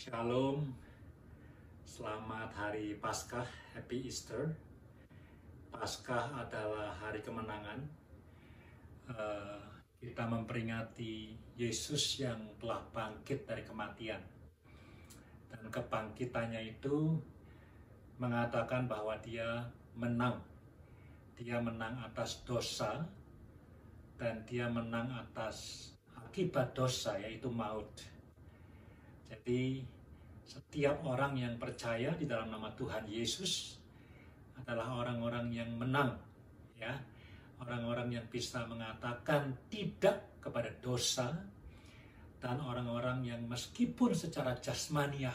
Shalom, selamat hari Paskah, Happy Easter. Paskah adalah hari kemenangan. Kita memperingati Yesus yang telah bangkit dari kematian. Dan kebangkitannya itu mengatakan bahwa dia menang. Dia menang atas dosa dan dia menang atas akibat dosa, yaitu maut. Jadi setiap orang yang percaya di dalam nama Tuhan Yesus adalah orang-orang yang menang, ya. Orang-orang yang bisa mengatakan tidak kepada dosa, dan orang-orang yang meskipun secara jasmaniah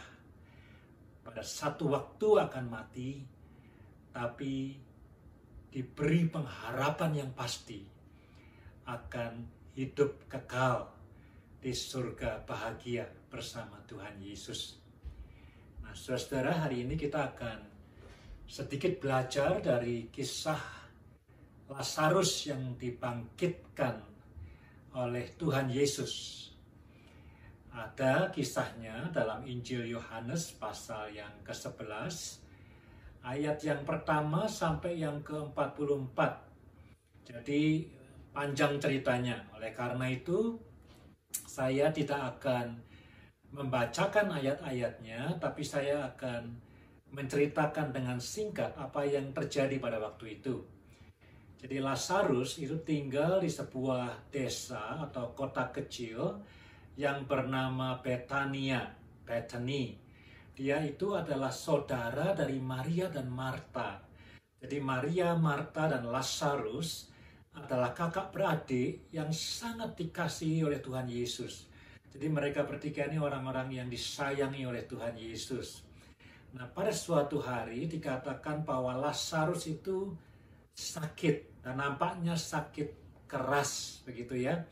pada satu waktu akan mati, tapi diberi pengharapan yang pasti akan hidup kekal di surga bahagia bersama Tuhan Yesus. Nah, saudara, hari ini kita akan sedikit belajar dari kisah Lazarus yang dibangkitkan oleh Tuhan Yesus. Ada kisahnya dalam Injil Yohanes pasal yang ke-11, ayat yang pertama sampai yang ke-44. Jadi panjang ceritanya. Oleh karena itu, saya tidak akan membacakan ayat-ayatnya, tapi saya akan menceritakan dengan singkat apa yang terjadi pada waktu itu. Jadi Lazarus itu tinggal di sebuah desa atau kota kecil yang bernama Betania, Bethany. Dia itu adalah saudara dari Maria dan Marta. Jadi Maria, Marta, dan Lazarus adalah kakak beradik yang sangat dikasihi oleh Tuhan Yesus. Jadi mereka bertiga ini orang-orang yang disayangi oleh Tuhan Yesus. Nah, pada suatu hari dikatakan bahwa Lazarus itu sakit, dan nampaknya sakit keras begitu ya.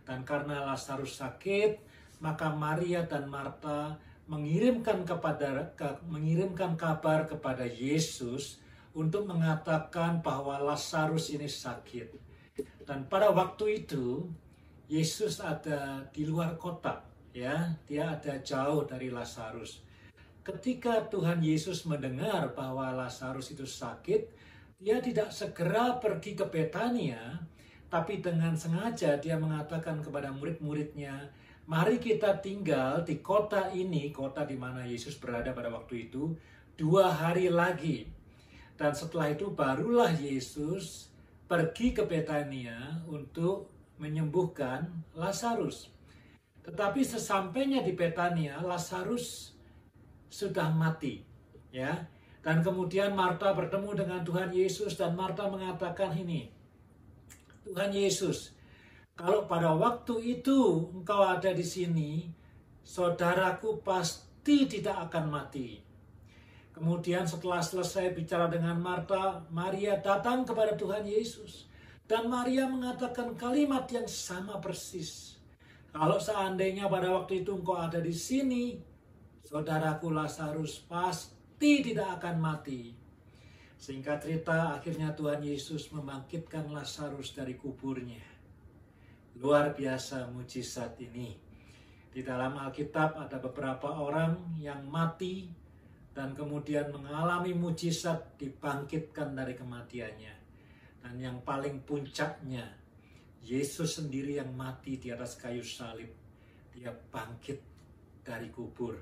Dan karena Lazarus sakit, maka Maria dan Marta mengirimkan kabar kepada Yesus untuk mengatakan bahwa Lazarus ini sakit. Dan pada waktu itu Yesus ada di luar kota, ya, dia ada jauh dari Lazarus. Ketika Tuhan Yesus mendengar bahwa Lazarus itu sakit, dia tidak segera pergi ke Betania, tapi dengan sengaja dia mengatakan kepada murid-muridnya, mari kita tinggal di kota ini, kota di mana Yesus berada pada waktu itu, 2 hari lagi. Dan setelah itu barulah Yesus pergi ke Betania untuk menyembuhkan Lazarus. Tetapi sesampainya di Betania, Lazarus sudah mati, ya. Dan kemudian Marta bertemu dengan Tuhan Yesus dan Marta mengatakan ini, Tuhan Yesus, kalau pada waktu itu engkau ada di sini, saudaraku pasti tidak akan mati. Kemudian setelah selesai bicara dengan Marta, Maria datang kepada Tuhan Yesus. Dan Maria mengatakan kalimat yang sama persis. Kalau seandainya pada waktu itu engkau ada di sini, saudaraku Lazarus pasti tidak akan mati. Singkat cerita, akhirnya Tuhan Yesus membangkitkan Lazarus dari kuburnya. Luar biasa mujizat ini. Di dalam Alkitab ada beberapa orang yang mati dan kemudian mengalami mujizat dibangkitkan dari kematiannya. Dan yang paling puncaknya, Yesus sendiri yang mati di atas kayu salib. Dia bangkit dari kubur.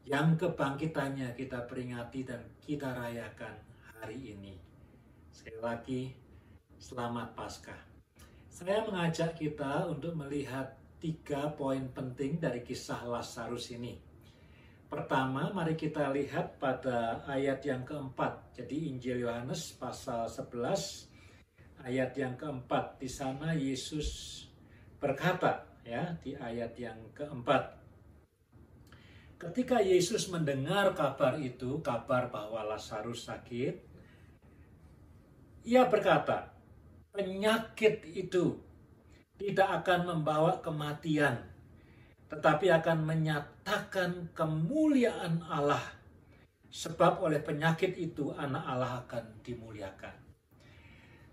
Yang kebangkitannya kita peringati dan kita rayakan hari ini. Sekali lagi, selamat Paskah. Saya mengajak kita untuk melihat 3 poin penting dari kisah Lazarus ini. Pertama, mari kita lihat pada ayat yang keempat. Jadi Injil Yohanes pasal 11 ayat yang keempat. Di sana Yesus berkata, ya, di ayat yang keempat. Ketika Yesus mendengar kabar itu, kabar bahwa Lazarus sakit, ia berkata, penyakit itu tidak akan membawa kematian, tetapi akan menyatakan kemuliaan Allah. Sebab oleh penyakit itu anak Allah akan dimuliakan.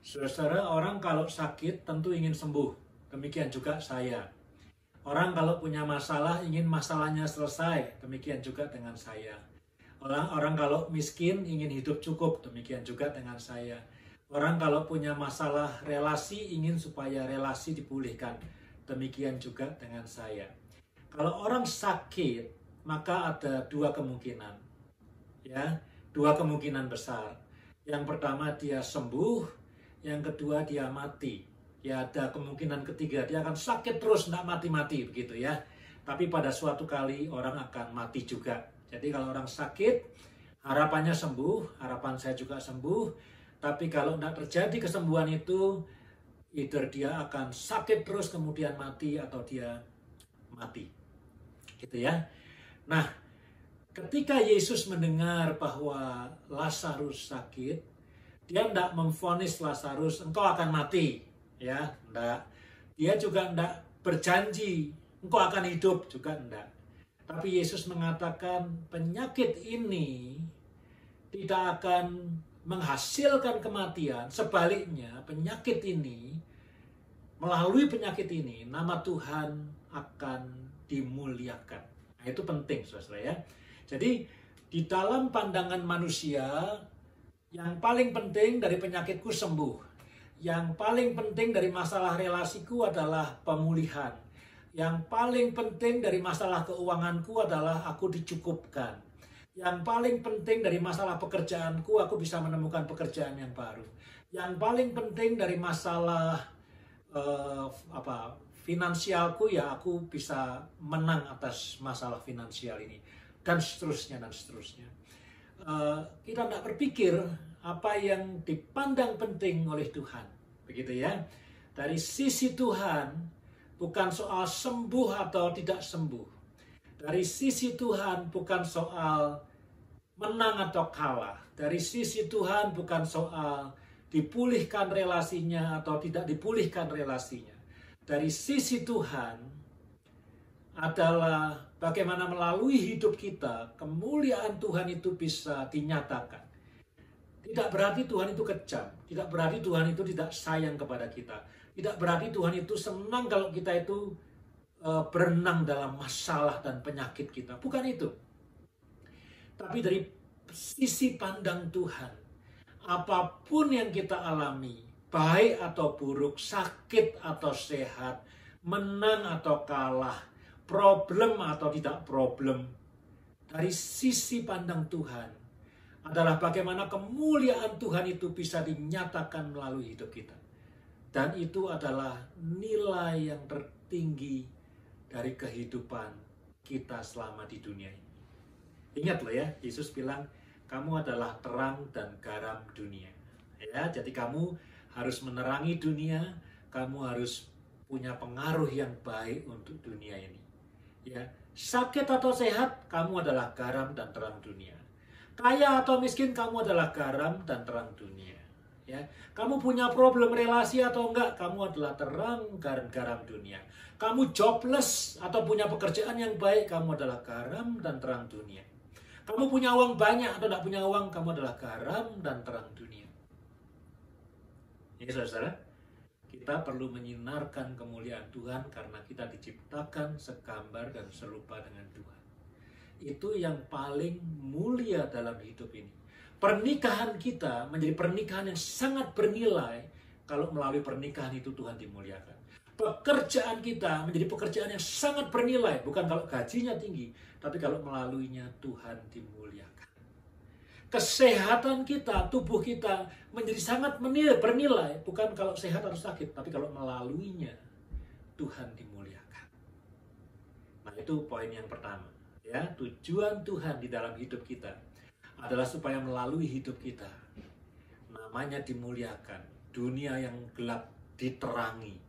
Saudara-saudara, orang kalau sakit tentu ingin sembuh. Demikian juga saya. Orang kalau punya masalah ingin masalahnya selesai, demikian juga dengan saya. Orang kalau miskin ingin hidup cukup, demikian juga dengan saya. Orang kalau punya masalah relasi ingin supaya relasi dipulihkan, demikian juga dengan saya. Kalau orang sakit, maka ada dua kemungkinan. Ya, dua kemungkinan besar. Yang pertama dia sembuh, yang kedua dia mati. Ya, ada kemungkinan ketiga, dia akan sakit terus, tidak mati-mati begitu ya. Tapi pada suatu kali orang akan mati juga. Jadi kalau orang sakit, harapannya sembuh, harapan saya juga sembuh. Tapi kalau tidak terjadi kesembuhan itu, either dia akan sakit terus kemudian mati atau dia mati. Gitu ya. Nah, ketika Yesus mendengar bahwa Lazarus sakit, dia tidak memvonis Lazarus, engkau akan mati. Ya, enggak. Dia juga enggak berjanji engkau akan hidup, juga enggak. Tapi Yesus mengatakan penyakit ini tidak akan menghasilkan kematian. Sebaliknya, penyakit ini, melalui penyakit ini, nama Tuhan akan dimuliakan. Nah, itu penting, saudara ya. Jadi, di dalam pandangan manusia, yang paling penting dari penyakitku sembuh. Yang paling penting dari masalah relasiku adalah pemulihan. Yang paling penting dari masalah keuanganku adalah aku dicukupkan. Yang paling penting dari masalah pekerjaanku, aku bisa menemukan pekerjaan yang baru. Yang paling penting dari masalah finansialku, ya aku bisa menang atas masalah finansial ini. Dan seterusnya, dan seterusnya. Kita tidak berpikir apa yang dipandang penting oleh Tuhan, begitu ya. Dari sisi Tuhan bukan soal sembuh atau tidak sembuh. Dari sisi Tuhan bukan soal menang atau kalah. Dari sisi Tuhan bukan soal dipulihkan relasinya atau tidak dipulihkan relasinya. Dari sisi Tuhan adalah bagaimana melalui hidup kita kemuliaan Tuhan itu bisa dinyatakan. Tidak berarti Tuhan itu kejam, tidak berarti Tuhan itu tidak sayang kepada kita, tidak berarti Tuhan itu senang kalau kita itu berenang dalam masalah dan penyakit kita. Bukan itu. Tapi dari sisi pandang Tuhan, apapun yang kita alami, baik atau buruk, sakit atau sehat, menang atau kalah, problem atau tidak problem, dari sisi pandang Tuhan adalah bagaimana kemuliaan Tuhan itu bisa dinyatakan melalui hidup kita. Dan itu adalah nilai yang tertinggi dari kehidupan kita selama di dunia ini. Ingat loh ya, Yesus bilang, kamu adalah terang dan garam dunia. Ya, jadi kamu harus menerangi dunia, kamu harus punya pengaruh yang baik untuk dunia ini. Ya, sakit atau sehat, kamu adalah garam dan terang dunia. Kaya atau miskin, kamu adalah garam dan terang dunia. Ya, kamu punya problem relasi atau enggak, kamu adalah terang dan garam dunia. Kamu jobless atau punya pekerjaan yang baik, kamu adalah garam dan terang dunia. Kamu punya uang banyak atau tidak punya uang, kamu adalah garam dan terang dunia. Ini saudara, kita perlu menyinarkan kemuliaan Tuhan karena kita diciptakan segambar dan serupa dengan Tuhan. Itu yang paling mulia dalam hidup ini. Pernikahan kita menjadi pernikahan yang sangat bernilai kalau melalui pernikahan itu Tuhan dimuliakan. Pekerjaan kita menjadi pekerjaan yang sangat bernilai, bukan kalau gajinya tinggi, tapi kalau melaluinya Tuhan dimuliakan. Kesehatan kita, tubuh kita menjadi sangat bernilai, bukan kalau sehat atau sakit, tapi kalau melaluinya Tuhan dimuliakan. Nah, itu poin yang pertama. Ya, tujuan Tuhan di dalam hidup kita adalah supaya melalui hidup kita namanya dimuliakan, dunia yang gelap diterangi,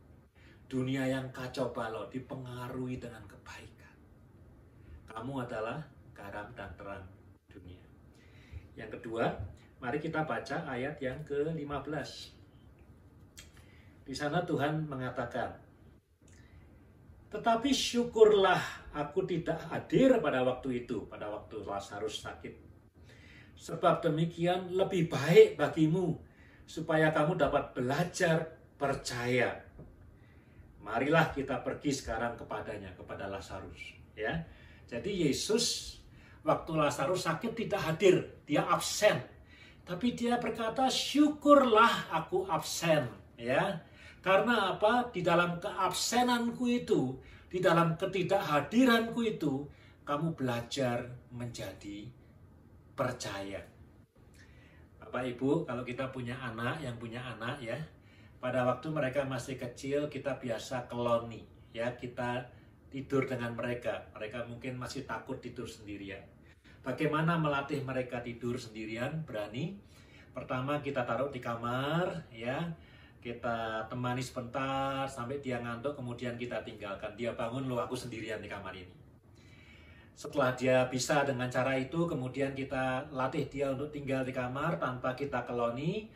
dunia yang kacau balau dipengaruhi dengan kebaikan. Kamu adalah garam dan terang dunia. Yang kedua, mari kita baca ayat yang ke-15. Di sana Tuhan mengatakan, tetapi syukurlah aku tidak hadir pada waktu itu, pada waktu Lazarus sakit. Sebab demikian lebih baik bagimu, supaya kamu dapat belajar percaya. marilah kita pergi sekarang kepadanya, kepada Lazarus. Ya, jadi Yesus waktu Lazarus sakit tidak hadir, dia absen. Tapi dia berkata, syukurlah aku absen. Ya, karena apa? Di dalam keabsenanku itu, di dalam ketidakhadiranku itu, kamu belajar menjadi percaya. Bapak Ibu, kalau kita punya anak, yang punya anak ya, pada waktu mereka masih kecil kita biasa keloni, ya, kita tidur dengan mereka. Mereka mungkin masih takut tidur sendirian. Bagaimana melatih mereka tidur sendirian berani? Pertama kita taruh di kamar, ya, kita temani sebentar sampai dia ngantuk, kemudian kita tinggalkan. Dia bangun, loh aku sendirian di kamar ini. Setelah dia bisa dengan cara itu, kemudian kita latih dia untuk tinggal di kamar tanpa kita keloni,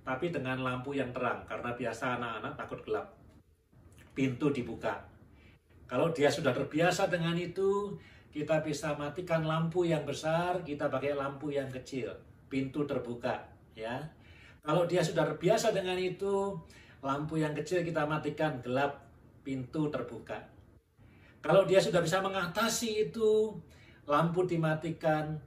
tapi dengan lampu yang terang, karena biasa anak-anak takut gelap. Pintu dibuka. Kalau dia sudah terbiasa dengan itu, kita bisa matikan lampu yang besar, kita pakai lampu yang kecil. Pintu terbuka, ya. Kalau dia sudah terbiasa dengan itu, lampu yang kecil kita matikan, gelap, pintu terbuka. Kalau dia sudah bisa mengatasi itu, lampu dimatikan,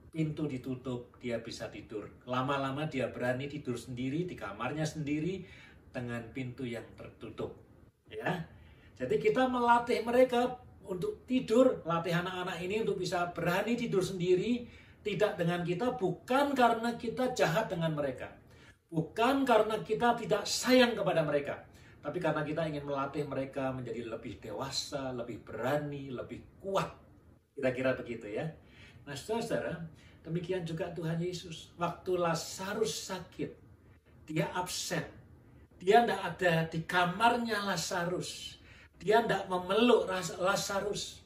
pintu ditutup, dia bisa tidur. Lama-lama dia berani tidur sendiri di kamarnya sendiri dengan pintu yang tertutup. Ya, jadi kita melatih mereka untuk tidur, latih anak-anak ini untuk bisa berani tidur sendiri, tidak dengan kita, bukan karena kita jahat dengan mereka, bukan karena kita tidak sayang kepada mereka, tapi karena kita ingin melatih mereka menjadi lebih dewasa, lebih berani, lebih kuat. Kira-kira begitu ya. Nah, saudara, demikian juga Tuhan Yesus. Waktu Lazarus sakit, dia absen. Dia tidak ada di kamarnya Lazarus. Dia tidak memeluk Lazarus.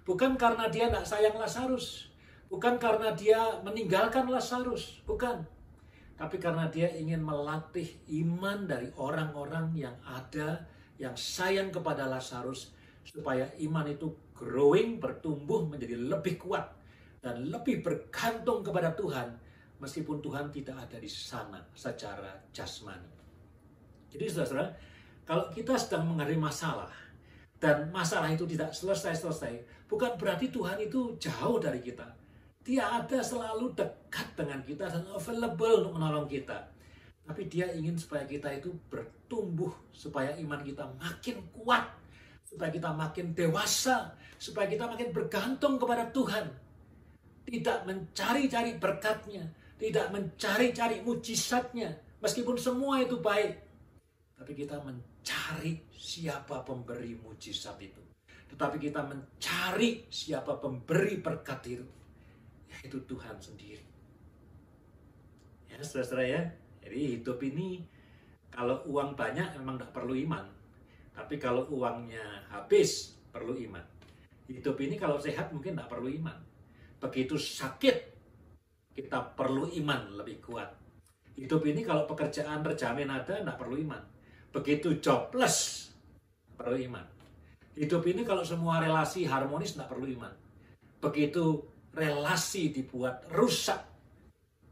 Bukan karena dia tidak sayang Lazarus. Bukan karena dia meninggalkan Lazarus. Bukan. Tapi karena dia ingin melatih iman dari orang-orang yang ada, yang sayang kepada Lazarus, supaya iman itu growing, bertumbuh menjadi lebih kuat dan lebih bergantung kepada Tuhan, meskipun Tuhan tidak ada di sana secara jasmani. Jadi saudara, kalau kita sedang menghadapi masalah, dan masalah itu tidak selesai-selesai, bukan berarti Tuhan itu jauh dari kita. Dia ada selalu dekat dengan kita dan available untuk menolong kita. Tapi dia ingin supaya kita itu bertumbuh, supaya iman kita makin kuat, supaya kita makin dewasa, supaya kita makin bergantung kepada Tuhan. Tidak mencari-cari berkatnya, tidak mencari-cari mujizatnya, meskipun semua itu baik. Tapi kita mencari siapa pemberi mujizat itu. Tetapi kita mencari siapa pemberi berkat itu, yaitu Tuhan sendiri. Ya, saudara-saudara ya. Jadi hidup ini, kalau uang banyak memang tidak perlu iman. Tapi kalau uangnya habis, perlu iman. Hidup ini kalau sehat mungkin tidak perlu iman. Begitu sakit, kita perlu iman lebih kuat. Hidup ini kalau pekerjaan terjamin ada, tidak perlu iman. Begitu jobless, perlu iman. Hidup ini kalau semua relasi harmonis, tidak perlu iman. Begitu relasi dibuat rusak,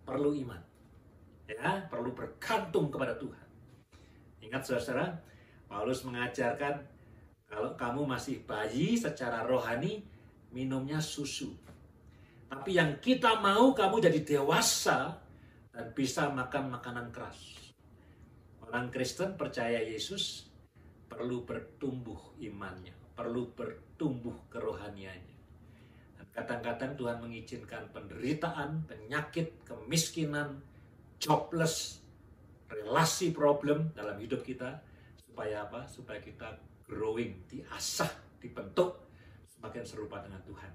perlu iman. Ya, perlu bergantung kepada Tuhan. Ingat saudara, Paulus mengajarkan, kalau kamu masih bayi secara rohani, minumnya susu. Tapi yang kita mau, kamu jadi dewasa dan bisa makan makanan keras. Orang Kristen percaya Yesus perlu bertumbuh imannya, perlu bertumbuh kerohaniannya. Dan kadang-kadang Tuhan mengizinkan penderitaan, penyakit, kemiskinan, jobless, relasi problem dalam hidup kita. Supaya apa? Supaya kita growing, diasah, dibentuk semakin serupa dengan Tuhan.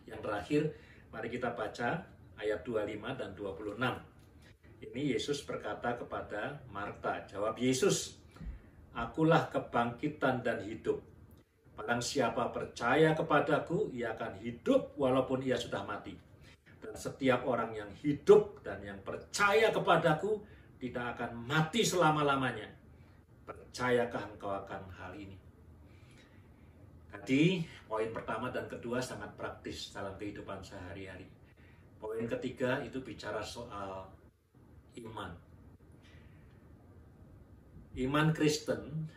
Yang terakhir, mari kita baca ayat 25 dan 26. Ini Yesus berkata kepada Marta, jawab Yesus, akulah kebangkitan dan hidup. Barang siapa percaya kepadaku, ia akan hidup walaupun ia sudah mati. Dan setiap orang yang hidup dan yang percaya kepadaku, tidak akan mati selama-lamanya. Percayakah engkau akan hal ini? Tadi, poin pertama dan kedua sangat praktis dalam kehidupan sehari-hari. Poin ketiga itu bicara soal iman. Iman Kristen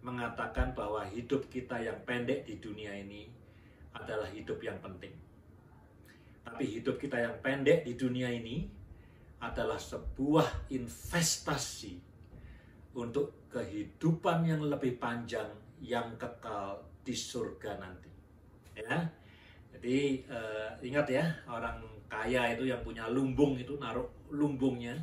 mengatakan bahwa hidup kita yang pendek di dunia ini adalah hidup yang penting. Tapi hidup kita yang pendek di dunia ini adalah sebuah investasi untuk kehidupan yang lebih panjang yang kekal di surga nanti. Ya, jadi ingat ya, orang kaya itu yang punya lumbung itu naruh lumbungnya.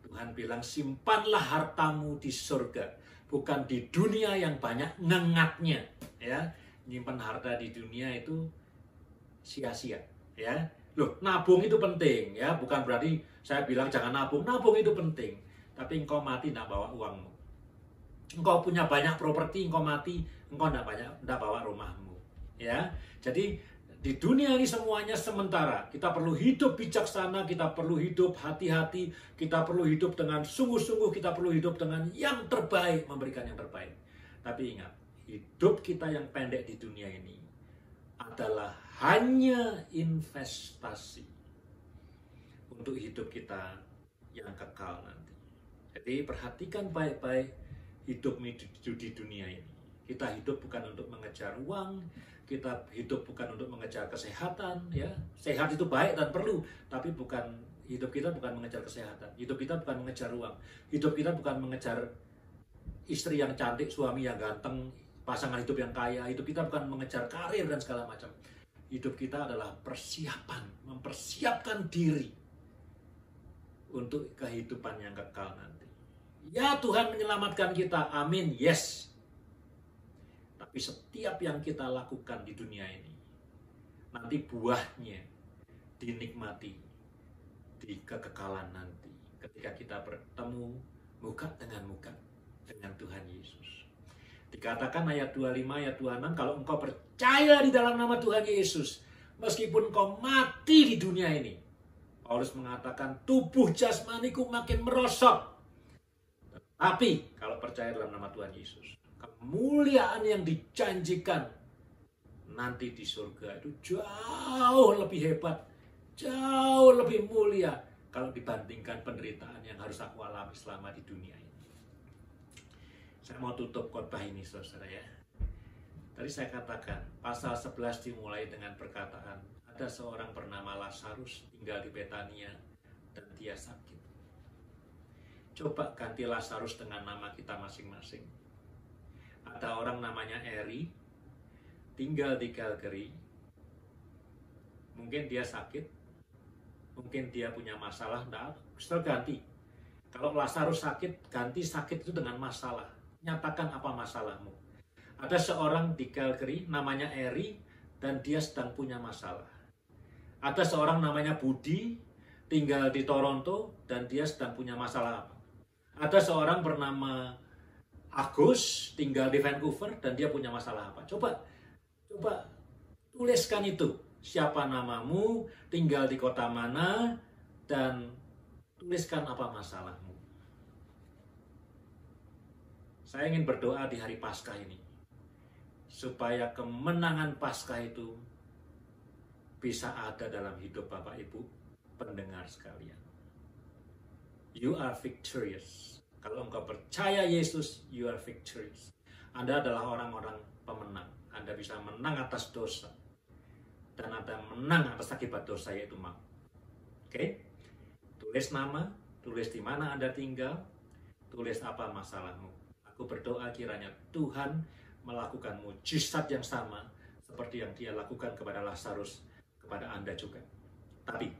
Tuhan bilang simpanlah hartamu di surga, bukan di dunia yang banyak ngengatnya. Ya, nyimpan harta di dunia itu sia-sia. Ya, loh, nabung itu penting ya, bukan berarti saya bilang jangan nabung. Nabung itu penting, tapi engkau mati tidak bawa uangmu. Engkau punya banyak properti, engkau mati, engkau tidak bawa rumahmu. Ya, jadi di dunia ini semuanya sementara. Kita perlu hidup bijaksana, kita perlu hidup hati-hati, kita perlu hidup dengan sungguh-sungguh, kita perlu hidup dengan yang terbaik, memberikan yang terbaik. Tapi ingat, hidup kita yang pendek di dunia ini adalah hanya investasi untuk hidup kita yang kekal nanti. Jadi perhatikan baik-baik hidup di dunia ini. Kita hidup bukan untuk mengejar uang, kita hidup bukan untuk mengejar kesehatan, ya. Sehat itu baik dan perlu, tapi hidup kita bukan mengejar kesehatan. Hidup kita bukan mengejar uang. Hidup kita bukan mengejar istri yang cantik, suami yang ganteng, pasangan hidup yang kaya. Hidup kita bukan mengejar karir dan segala macam. Hidup kita adalah persiapan, mempersiapkan diri untuk kehidupan yang kekal nanti. Ya, Tuhan menyelamatkan kita, amin, yes. Tapi setiap yang kita lakukan di dunia ini, nanti buahnya dinikmati di kekekalan nanti. Ketika kita bertemu muka dengan Tuhan Yesus. Dikatakan ayat 25, ayat 26, kalau engkau percaya di dalam nama Tuhan Yesus, meskipun engkau mati di dunia ini, Paulus mengatakan tubuh jasmaniku makin merosot. Tapi kalau percaya dalam nama Tuhan Yesus, kemuliaan yang dijanjikan nanti di surga itu jauh lebih hebat, jauh lebih mulia kalau dibandingkan penderitaan yang harus aku alami selama di dunia ini. Saya mau tutup khotbah ini, saudara ya. Tadi saya katakan, pasal 11 dimulai dengan perkataan, ada seorang bernama Lazarus tinggal di Betania dan dia sakit. Coba ganti Lazarus dengan nama kita masing-masing. Ada orang namanya Eri, tinggal di Calgary. Mungkin dia sakit, mungkin dia punya masalah, setelah ganti. Kalau Lazarus sakit, ganti sakit itu dengan masalah. Nyatakan apa masalahmu. Ada seorang di Calgary, namanya Eri, dan dia sedang punya masalah. Ada seorang namanya Budi, tinggal di Toronto, dan dia sedang punya masalah apa. Ada seorang bernama Agus, tinggal di Vancouver, dan dia punya masalah apa. Coba tuliskan itu. Siapa namamu, tinggal di kota mana, dan tuliskan apa masalahmu. Saya ingin berdoa di hari Paskah ini, supaya kemenangan Paskah itu bisa ada dalam hidup Bapak Ibu pendengar sekalian. You are victorious. Kalau engkau percaya Yesus, you are victorious. Anda adalah orang-orang pemenang. Anda bisa menang atas dosa. Dan Anda menang atas akibat dosa, yaitu maut. Oke? Tulis nama, tulis di mana Anda tinggal, tulis apa masalahmu. Aku berdoa kiranya Tuhan melakukan mujizat yang sama seperti yang Dia lakukan kepada Lazarus, kepada Anda juga. Tapi,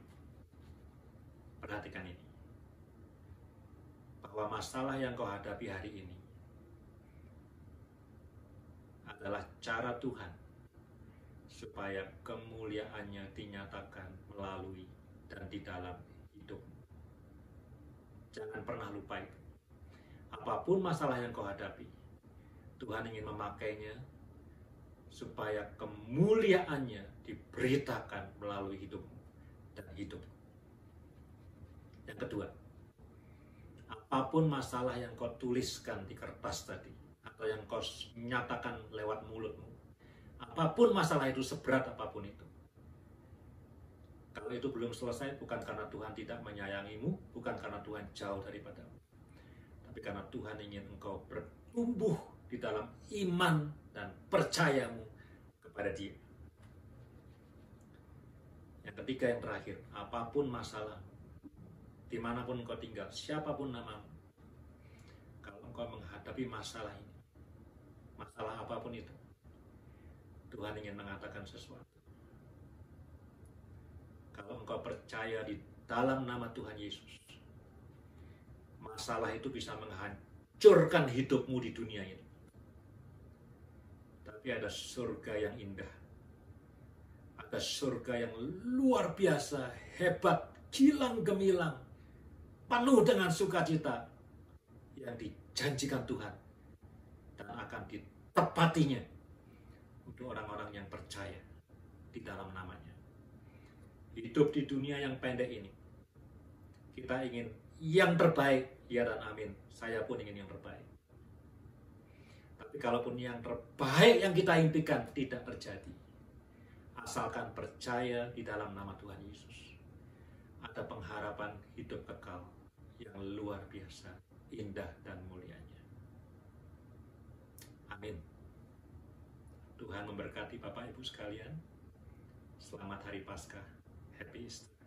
perhatikan ini. Bahwa masalah yang kau hadapi hari ini adalah cara Tuhan supaya kemuliaannya dinyatakan melalui dan di dalam hidupmu. Jangan pernah lupa itu. Apapun masalah yang kau hadapi, Tuhan ingin memakainya supaya kemuliaannya diberitakan melalui hidupmu dan hidupmu. Yang kedua, apapun masalah yang kau tuliskan di kertas tadi, atau yang kau nyatakan lewat mulutmu, apapun masalah itu, seberat apapun itu, kalau itu belum selesai, bukan karena Tuhan tidak menyayangimu, bukan karena Tuhan jauh daripadamu, tapi karena Tuhan ingin engkau bertumbuh di dalam iman dan percayamu kepada Dia. Yang ketiga, yang terakhir, apapun masalah, dimanapun engkau tinggal, siapapun namamu, kalau engkau menghadapi masalah ini, masalah apapun itu, Tuhan ingin mengatakan sesuatu. Kalau engkau percaya di dalam nama Tuhan Yesus, masalah itu bisa menghancurkan hidupmu di dunia ini. Tapi ada surga yang indah. Ada surga yang luar biasa, hebat, gilang gemilang, penuh dengan sukacita yang dijanjikan Tuhan dan akan ditepatinya untuk orang-orang yang percaya di dalam namanya. Hidup di dunia yang pendek ini, kita ingin yang terbaik, ya dan amin. Saya pun ingin yang terbaik. Tapi kalaupun yang terbaik yang kita impikan tidak terjadi, asalkan percaya di dalam nama Tuhan Yesus, ada pengharapan hidup kekal yang luar biasa, indah dan mulianya. Amin. Tuhan memberkati Bapak Ibu sekalian. Selamat Hari Paskah. Happy Easter.